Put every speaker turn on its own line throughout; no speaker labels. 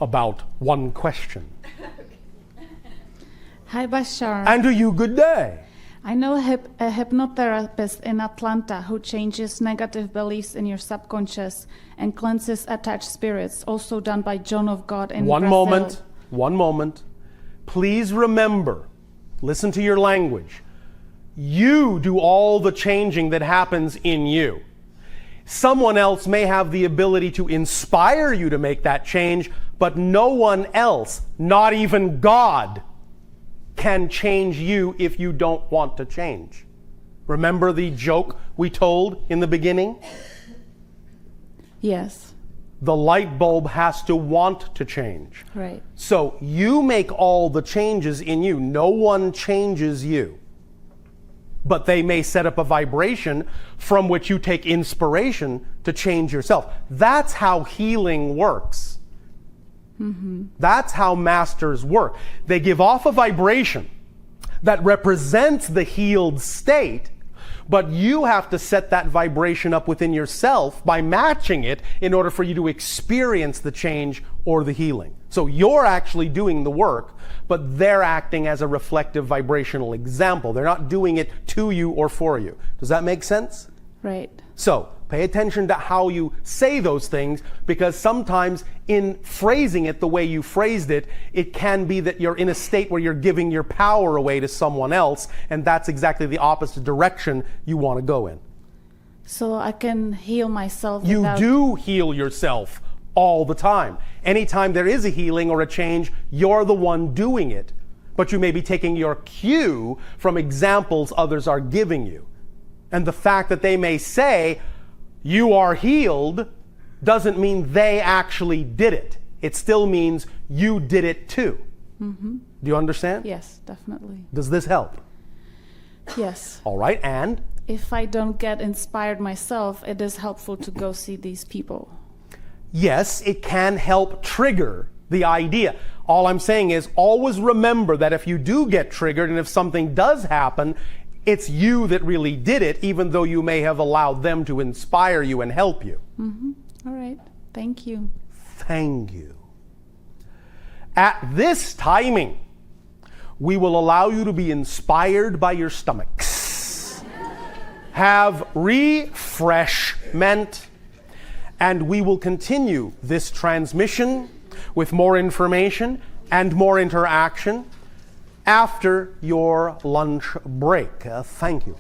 about one question.
Hi, Bashar.
And to you, good day.
I know a hypnotherapist in Atlanta who changes negative beliefs in your subconscious and cleanses attached spirits, also done by John of God in Brazil.
One moment. Please remember, listen to your language. You do all the changing that happens in you. Someone else may have the ability to inspire you to make that change, but no one else, not even God, can change you if you don't want to change. Remember the joke we told in the beginning?
Yes.
The light bulb has to want to change.
Right.
So you make all the changes in you. No one changes you. But they may set up a vibration from which you take inspiration to change yourself. That's how healing works. Mm-hmm. That's how masters work. They give off a vibration that represents the healed state, but you have to set that vibration up within yourself by matching it in order for you to experience the change or the healing. So you're actually doing the work, but they're acting as a reflective vibrational example. They're not doing it to you or for you. Does that make sense?
Right.
So pay attention to how you say those things, because sometimes in phrasing it the way you phrased it, it can be that you're in a state where you're giving your power away to someone else, and that's exactly the opposite direction you want to go in.
So I can heal myself.
You do heal yourself all the time. Anytime there is a healing or a change, you're the one doing it. But you may be taking your cue from examples others are giving you. And the fact that they may say, you are healed, doesn't mean they actually did it. It still means you did it too. Mm-hmm. Do you understand?
Yes, definitely.
Does this help?
Yes.
All right, and?
If I don't get inspired myself, it is helpful to go see these people.
Yes, it can help trigger the idea. All I'm saying is always remember that if you do get triggered and if something does happen, it's you that really did it, even though you may have allowed them to inspire you and help you.
Mm-hmm. All right. Thank you.
Thank you. At this timing, we will allow you to be inspired by your stomachs. Have refreshment, and we will continue this transmission with more information and more interaction after your lunch break. Thank you.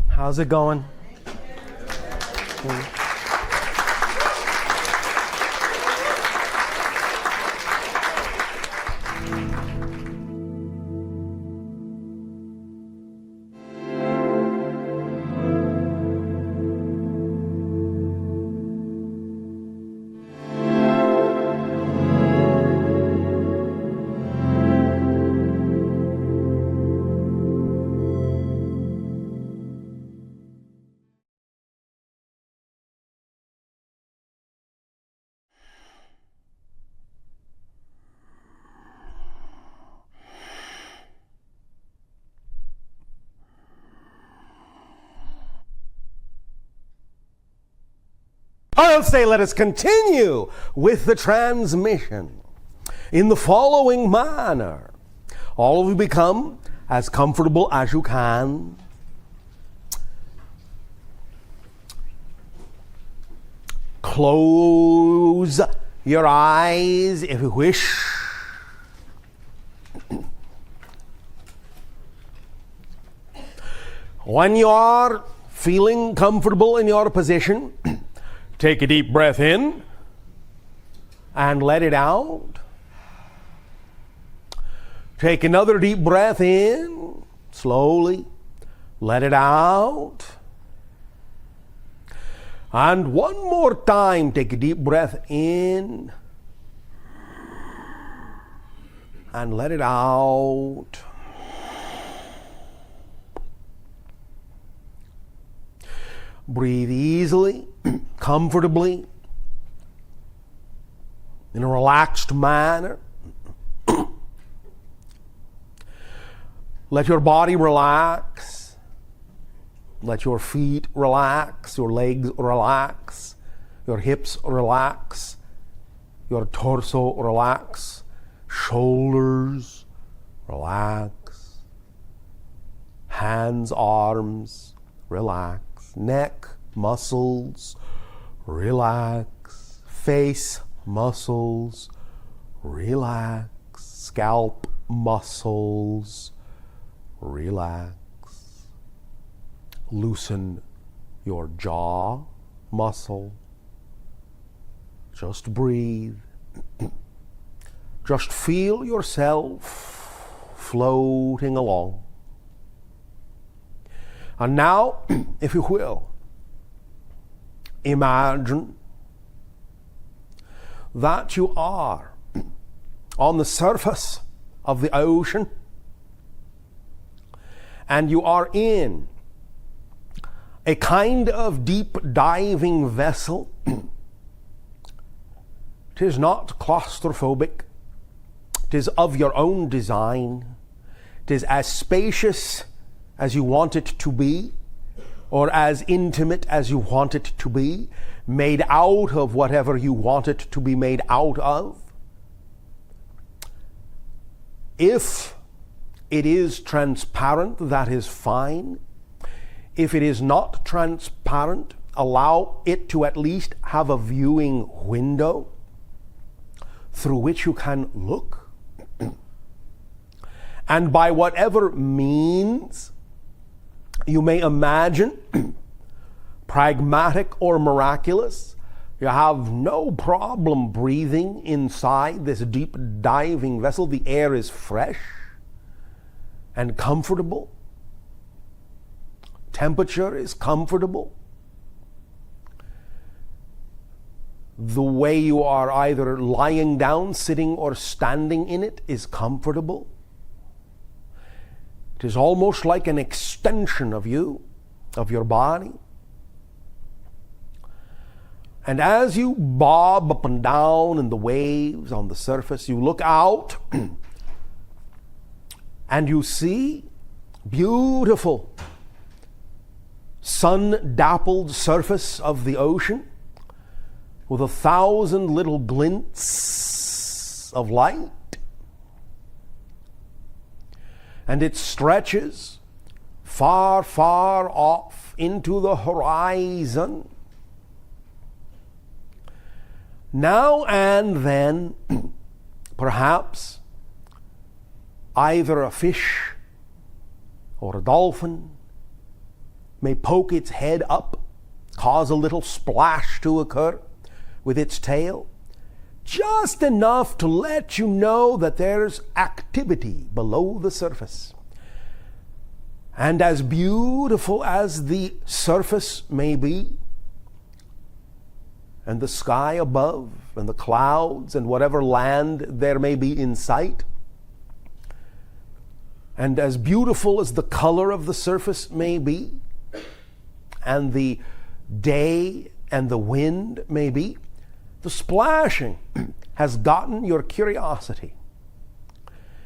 How's it going? I'll say let us continue with the transmission in the following manner. All of you become as comfortable as you can. Close your eyes if you wish. When you are feeling comfortable in your position, take a deep breath in and let it out. Take another deep breath in, slowly, let it out. And one more time, take a deep breath in and let it out. Breathe easily, comfortably, in a relaxed manner. Let your body relax. Let your feet relax, your legs relax, your hips relax, your torso relax, shoulders relax, hands, arms relax, neck, muscles relax, face, muscles relax, scalp muscles relax. Loosen your jaw muscle. Just breathe. Just feel yourself floating along. And now, if you will, imagine that you are on the surface of the ocean and you are in a kind of deep diving vessel. It is not claustrophobic. It is of your own design. It is as spacious as you want it to be, or as intimate as you want it to be, made out of whatever you want it to be made out of. If it is transparent, that is fine. If it is not transparent, allow it to at least have a viewing window through which you can look. And by whatever means you may imagine, pragmatic or miraculous, you have no problem breathing inside this deep diving vessel. The air is fresh and comfortable. Temperature is comfortable. The way you are either lying down, sitting, or standing in it is comfortable. It is almost like an extension of you, of your body. And as you bob up and down in the waves on the surface, you look out and you see beautiful sun-dappled surface of the ocean with 1,000 little glints of light. And it stretches far, far off into the horizon. Now and then, perhaps, either a fish or a dolphin may poke its head up, cause a little splash to occur with its tail, just enough to let you know that there's activity below the surface. And as beautiful as the surface may be, and the sky above, and the clouds, and whatever land there may be in sight, and as beautiful as the color of the surface may be, and the day and the wind may be, the splashing has gotten your curiosity.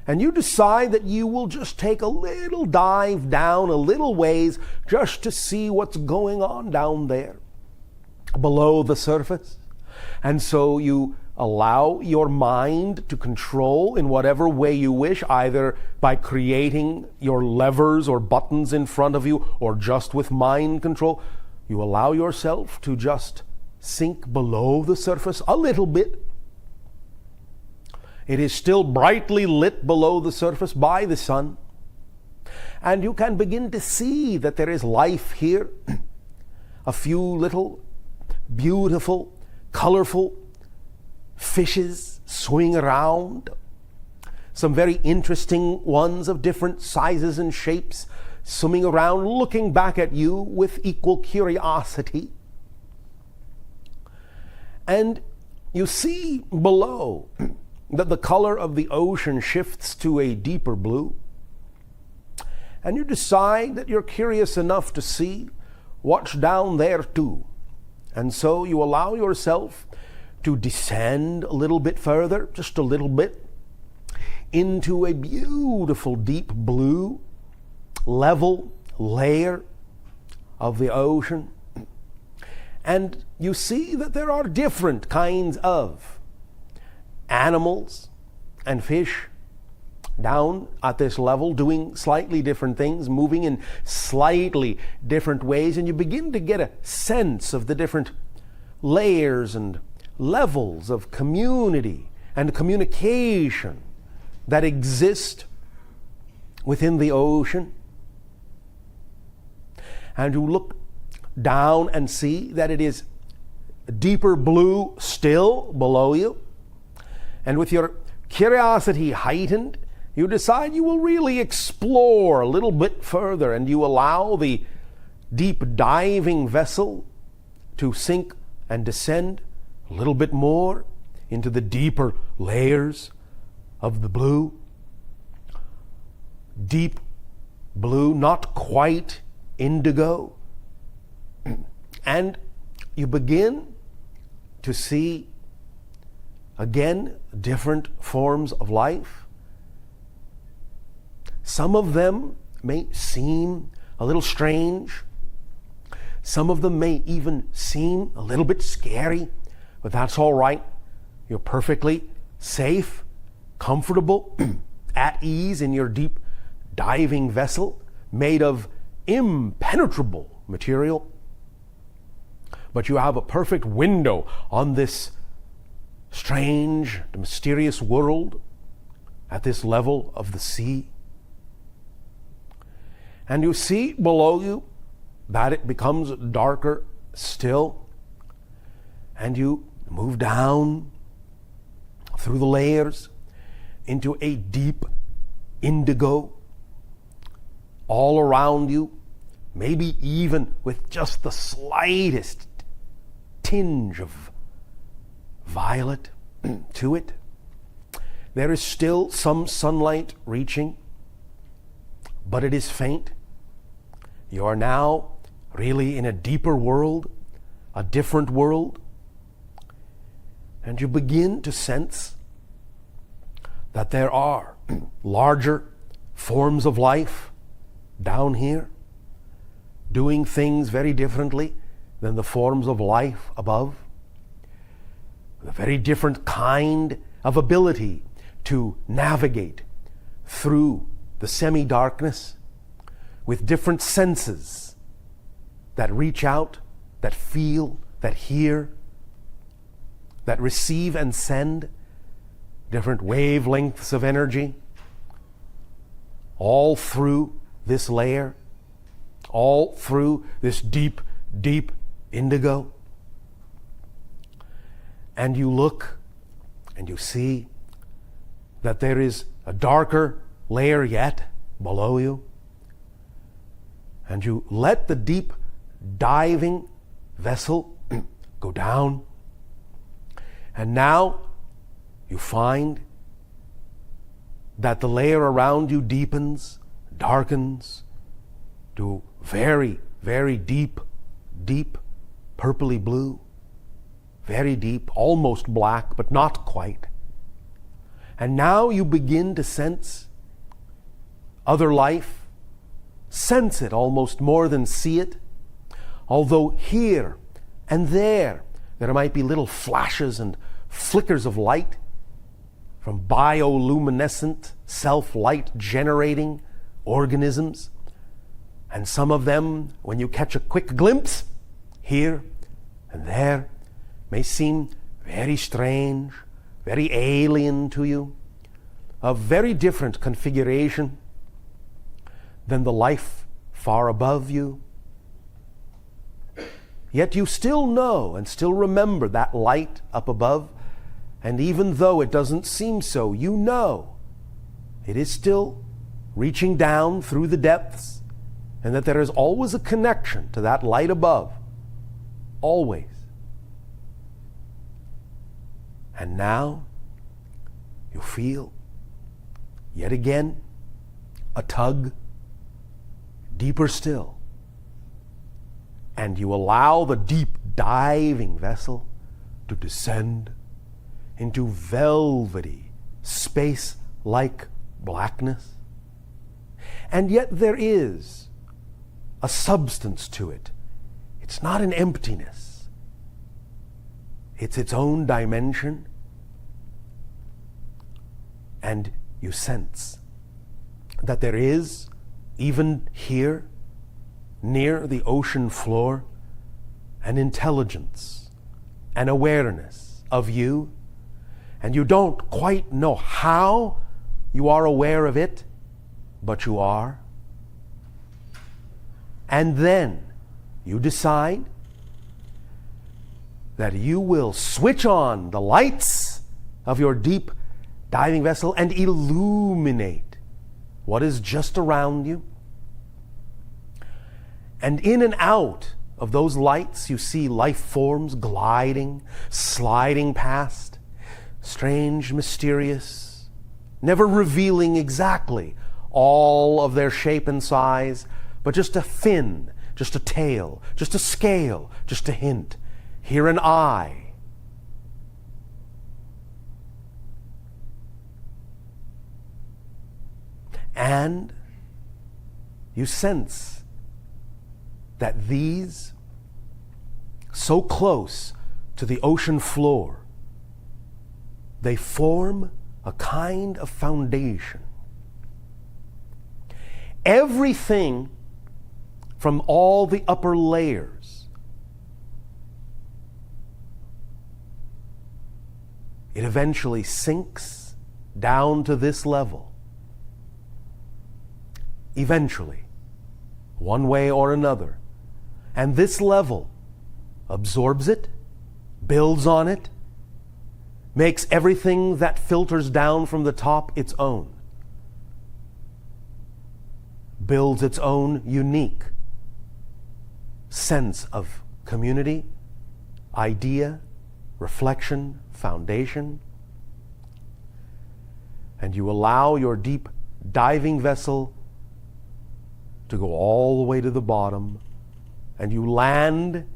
And you decide that you will just take a little dive down a little ways just to see what's going on down there below the surface. And so you allow your mind to control in whatever way you wish, either by creating your levers or buttons in front of you, or just with mind control. You allow yourself to just sink below the surface a little bit. It is still brightly lit below the surface by the sun. And you can begin to see that there is life here. A few little beautiful, colorful fishes swing around. Some very interesting ones of different sizes and shapes swimming around, looking back at you with equal curiosity. And you see below that the color of the ocean shifts to a deeper blue. And you decide that you're curious enough to see what's down there too. And so you allow yourself to descend a little bit further, just a little bit, into a beautiful deep blue level layer of the ocean, and you see that there are different kinds of animals and fish down at this level, doing slightly different things, moving in slightly different ways, and you begin to get a sense of the different layers and levels of community and communication that exist within the ocean. And you look down and see that it is deeper blue still below you. And with your curiosity heightened, you decide you will really explore a little bit further, and you allow the deep diving vessel to sink and descend a little bit more into the deeper layers of the blue. Deep blue, not quite indigo. And you begin to see again different forms of life. Some of them may seem a little strange. Some of them may even seem a little bit scary, but that's all right. You're perfectly safe, comfortable, at ease in your deep diving vessel made of impenetrable material. But you have a perfect window on this strange, mysterious world at this level of the sea. And you see below you that it becomes darker still, and you move down through the layers into a deep indigo all around you, maybe even with just the slightest tinge of violet to it. There is still some sunlight reaching, but it is faint. You are now really in a deeper world, a different world, and you begin to sense that there are larger forms of life down here, doing things very differently than the forms of life above. A very different kind of ability to navigate through the semi-darkness with different senses that reach out, that feel, that hear, that receive and send different wavelengths of energy, all through this layer, all through this deep, deep indigo. And you look and you see that there is a darker layer yet below you. And you let the deep diving vessel go down. And now you find that the layer around you deepens, darkens to very, very deep, deep purpley blue. Very deep, almost black, but not quite. And now you begin to sense other life, sense it almost more than see it, although here and there might be little flashes and flickers of light from bioluminescent, self-light generating organisms. And some of them, when you catch a quick glimpse here and there, may seem very strange, very alien to you, of very different configuration than the life far above you. Yet you still know and still remember that light up above, and even though it doesn't seem so, you know it is still reaching down through the depths, and that there is always a connection to that light above, always. And now you feel yet again a tug, deeper still, and you allow the deep diving vessel to descend into velvety, space-like blackness. And yet there is a substance to it. It's not an emptiness. It's its own dimension. And you sense that there is, even here, near the ocean floor, an intelligence, an awareness of you, and you don't quite know how you are aware of it, but you are. And then you decide that you will switch on the lights of your deep diving vessel and illuminate what is just around you. And in and out of those lights, you see life forms gliding, sliding past, strange, mysterious, never revealing exactly all of their shape and size, but just a fin, just a tail, just a scale, just a hint. Here an eye. And you sense that these, so close to the ocean floor, they form a kind of foundation. Everything from all the upper layers, it eventually sinks down to this level. Eventually, one way or another. And this level absorbs it, builds on it, makes everything that filters down from the top its own, builds its own unique sense of community, idea, reflection, foundation. And you allow your deep diving vessel to go all the way to the bottom, and you land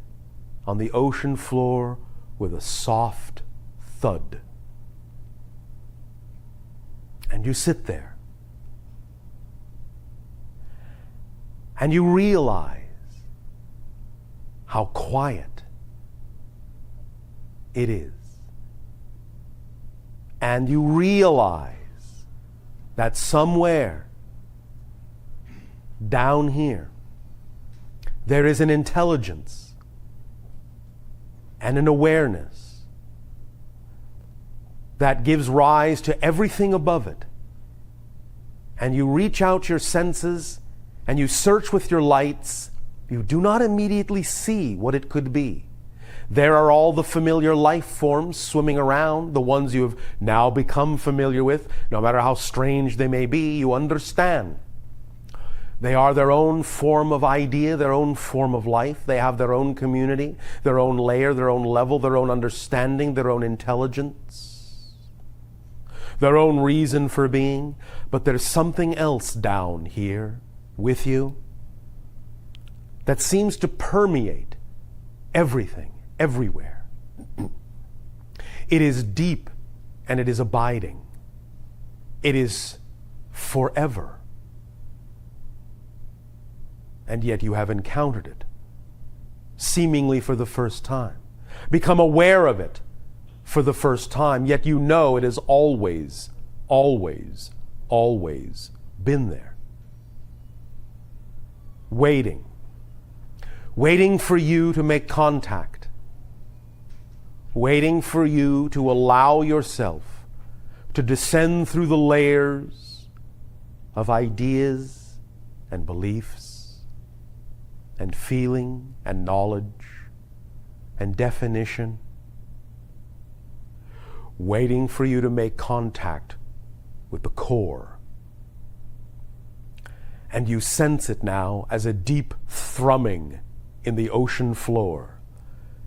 on the ocean floor with a soft thud. And you sit there. And you realize how quiet it is. And you realize that somewhere down here, there is an intelligence and an awareness that gives rise to everything above it. And you reach out your senses and you search with your lights. You do not immediately see what it could be. There are all the familiar life forms swimming around, the ones you have now become familiar with. No matter how strange they may be, you understand. They are their own form of idea, their own form of life. They have their own community, their own layer, their own level, their own understanding, their own intelligence, their own reason for being. But there's something else down here with you that seems to permeate everything, everywhere. It is deep and it is abiding. It is forever. And yet you have encountered it, seemingly for the first time. Become aware of it for the first time, yet you know it has always, always, always been there. Waiting for you to make contact. Waiting for you to allow yourself to descend through the layers of ideas and beliefs and feeling and knowledge and definition, waiting for you to make contact with the core. And you sense it now as a deep thrumming in the ocean floor,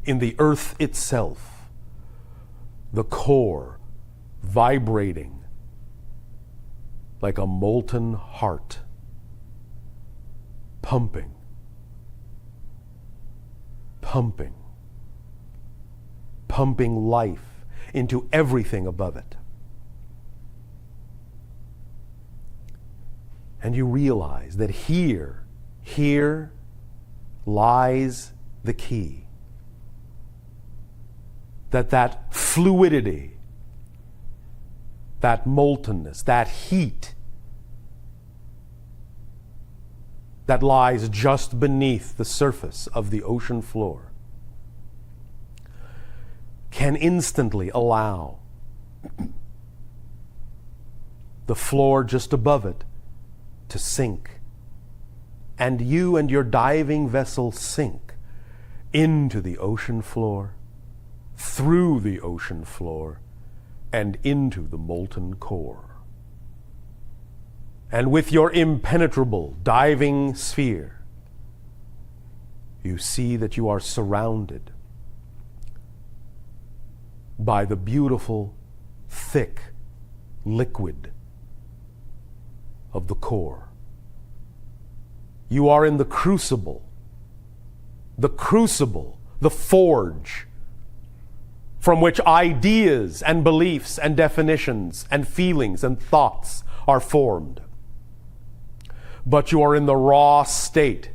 in the earth itself, the core vibrating like a molten heart, pumping, pumping life into everything above it. And you realize that here lies the key. That fluidity, that moltenness, that heat that lies just beneath the surface of the ocean floor can instantly allow the floor just above it to sink, and you and your diving vessel sink into the ocean floor, through the ocean floor, and into the molten core. And with your impenetrable diving sphere, you see that you are surrounded by the beautiful, thick liquid of the core. You are in the crucible, the forge, from which ideas and beliefs and definitions and feelings and thoughts are formed. But you are in the raw state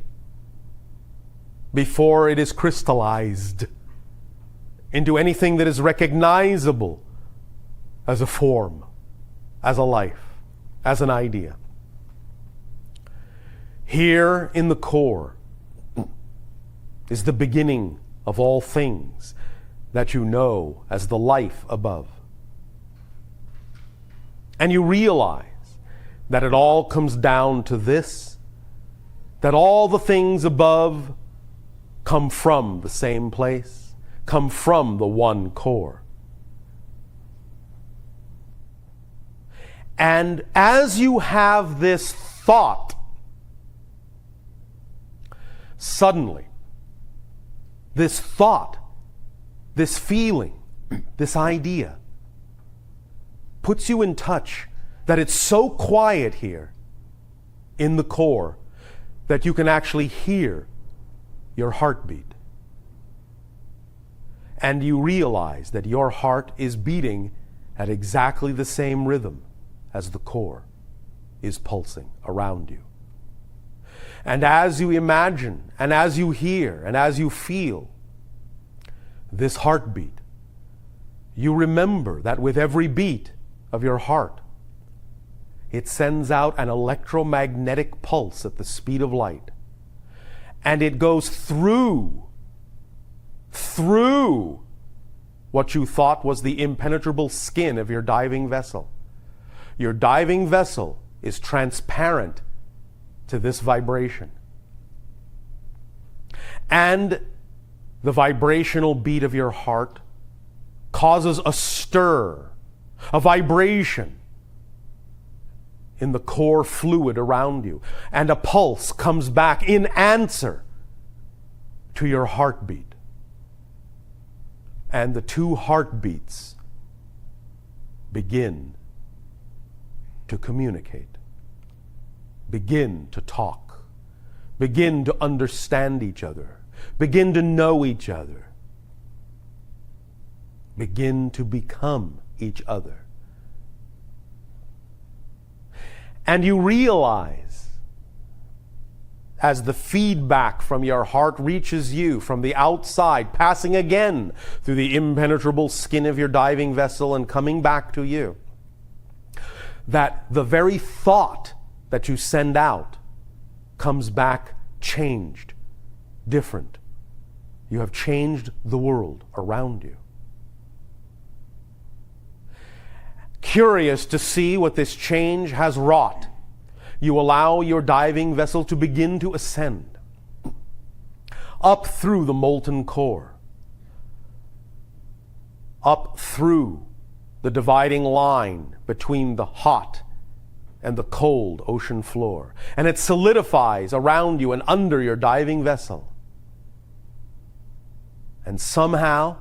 before it is crystallized into anything that is recognizable as a form, as a life, as an idea. Here in the core is the beginning of all things that you know as the life above. And you realize that it all comes down to this, that all the things above come from the same place, come from the one core. And as you have this thought, suddenly, this thought, this feeling, this idea puts you in touch that it's so quiet here in the core that you can actually hear your heartbeat. And you realize that your heart is beating at exactly the same rhythm as the core is pulsing around you. And as you imagine, and as you hear, and as you feel this heartbeat, you remember that with every beat of your heart, it sends out an electromagnetic pulse at the speed of light. And it goes through what you thought was the impenetrable skin of your diving vessel. Your diving vessel is transparent to this vibration. And the vibrational beat of your heart causes a stir, a vibration in the core fluid around you. And a pulse comes back in answer to your heartbeat. And the two heartbeats begin to communicate, begin to talk, begin to understand each other, begin to know each other, begin to become each other. And you realize, as the feedback from your heart reaches you from the outside, passing again through the impenetrable skin of your diving vessel and coming back to you, that the very thought that you send out comes back changed, different. You have changed the world around you. Curious to see what this change has wrought, you allow your diving vessel to begin to ascend up through the molten core, up through the dividing line between the hot and the cold ocean floor. And it solidifies around you and under your diving vessel. And somehow,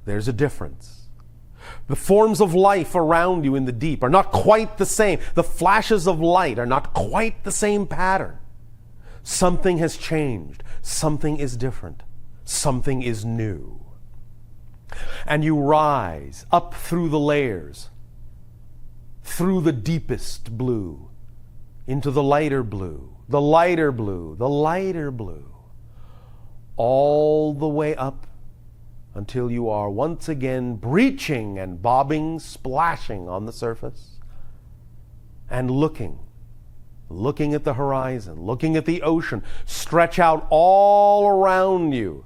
there's a difference. The forms of life around you in the deep are not quite the same. The flashes of light are not quite the same pattern. Something has changed. Something is different. Something is new. And you rise up through the layers, through the deepest blue, into the lighter blue, the lighter blue, the lighter blue, all the way up until you are once again breaching and bobbing, splashing on the surface, and looking at the horizon, looking at the ocean, stretch out all around you